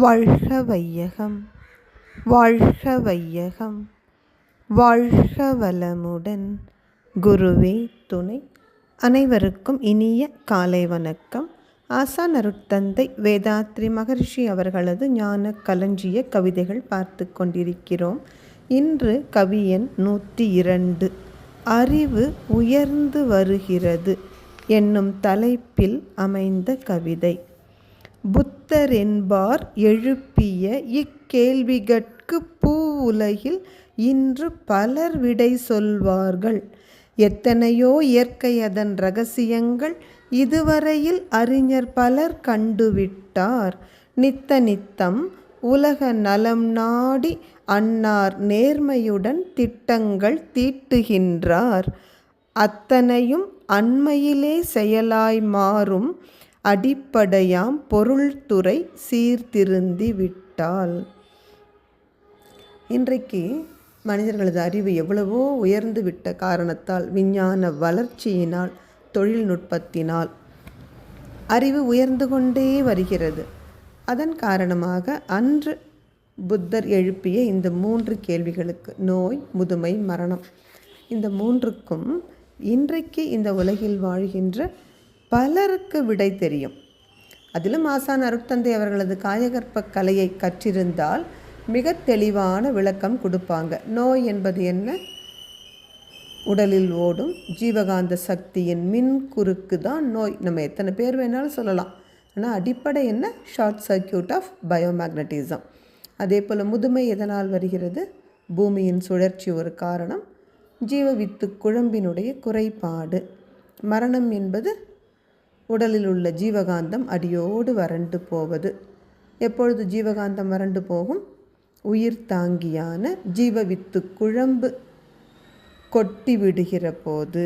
வாழ்க வையகம், வாழ்க வையகம், வாழ்க வளமுடன். குருவே துணை. அனைவருக்கும் இனிய காலை வணக்கம். ஆசான் அருட்தந்தை வேதாத்ரி மகரிஷி அவர்களது ஞான களஞ்சிய கவிதைகள் பார்த்து கொண்டிருக்கிறோம். இன்று கவி எண் 102 அறிவு உயர்ந்து வருகிறது என்னும் தலைப்பில் அமைந்த கவிதை. புத்தர் என்பார் எழுப்பிய இக்கேள்விகட்கு பூவுலகில் இன்று பலர் விடை சொல்வார்கள். எத்தனையோ இயற்கை அதன் இரகசியங்கள் இதுவரையில் அறிஞர் பலர் கண்டுவிட்டார். நித்த நித்தம் உலக நலம் நாடி அன்னார் நேர்மையுடன் திட்டங்கள் தீட்டுகின்றார். அத்தனையும் அண்மையிலே செயலாய் மாறும் அடிப்படையாம் பொருள்துறை சீர்திருந்தி விட்டால். இன்றைக்கு மனிதர்களது அறிவு எவ்வளவோ உயர்ந்து விட்ட காரணத்தால், விஞ்ஞான வளர்ச்சியினால், தொழில்நுட்பத்தினால் அறிவு உயர்ந்து கொண்டே வருகிறது. அதன் காரணமாக அன்று புத்தர் எழுப்பிய இந்த 3 கேள்விகளுக்கு, நோய், முதுமை, மரணம், இந்த 3க்கும் இன்றைக்கு இந்த உலகில் வாழ்கின்ற பலருக்கு விடை தெரியும். அதிலும் ஆசான் அருட்தந்தை அவர்களது காயகற்ப கலையை கற்றிருந்தால் மிக தெளிவான விளக்கம் கொடுப்பாங்க. நோய் என்பது என்ன? உடலில் ஓடும் ஜீவகாந்த சக்தியின் மின் குறுக்கு தான் நோய். நம்ம எத்தனை பேர் வேணாலும் சொல்லலாம். ஆனால் அடிப்படை என்ன? Short circuit of biomagnetism. அதே போல் முதுமை எதனால் வருகிறது? பூமியின் சுழற்சி ஒரு காரணம். ஜீவவித்து குழம்பினுடைய குறைபாடு. மரணம் என்பது உடலில் உள்ள ஜீவகாந்தம் அடியோடு வறண்டு போவது. எப்பொழுது ஜீவகாந்தம் வறண்டு போகும்? உயிர் தாங்கியான ஜீவவித்து குழம்பு கொட்டி விடுகிற போது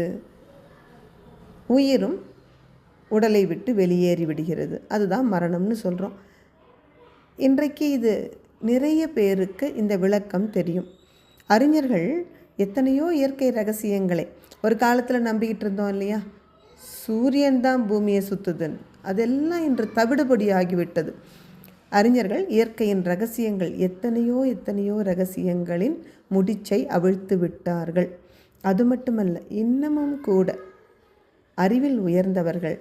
உயிரும் உடலை விட்டு வெளியேறி விடுகிறது. அதுதான் மரணம்னு சொல்கிறோம். இன்றைக்கு இது நிறைய பேருக்கு இந்த விளக்கம் தெரியும். அறிஞர்கள் எத்தனையோ இயற்கை ரகசியங்களை ஒரு காலத்தில் நம்பிக்கிட்டு இருந்தோம் இல்லையா? சூரியன்தான் பூமியை சுற்றுதுன்னு. அதெல்லாம் இன்று தவிடுபடி ஆகிவிட்டது. அறிஞர்கள் இயற்கையின் ரகசியங்கள் எத்தனையோ ரகசியங்களின் முடிச்சை அவிழ்த்து விட்டார்கள். அது மட்டுமல்ல, இன்னமும் கூட அறிவில் உயர்ந்தவர்கள்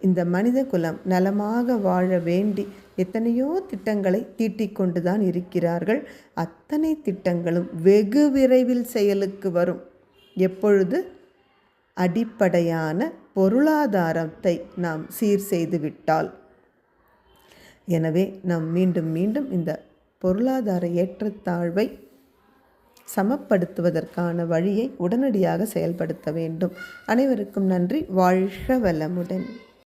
இந்த மனித குலம் நலமாக வாழ வேண்டி எத்தனையோ திட்டங்களை தீட்டிக்கொண்டு தான் இருக்கிறார்கள். அத்தனை திட்டங்களும் வெகு விரைவில் செயலுக்கு வரும். எப்பொழுது? அடிப்படையான பொருளாதாரத்தை நாம் சீர் செய்து விட்டால். எனவே நாம் மீண்டும் மீண்டும் இந்த பொருளாதார ஏற்றத்தாழ்வை சமப்படுத்துவதற்கான வழியை உடனடியாக செயல்படுத்த வேண்டும். அனைவருக்கும் நன்றி. வாழ்க வளமுடன்.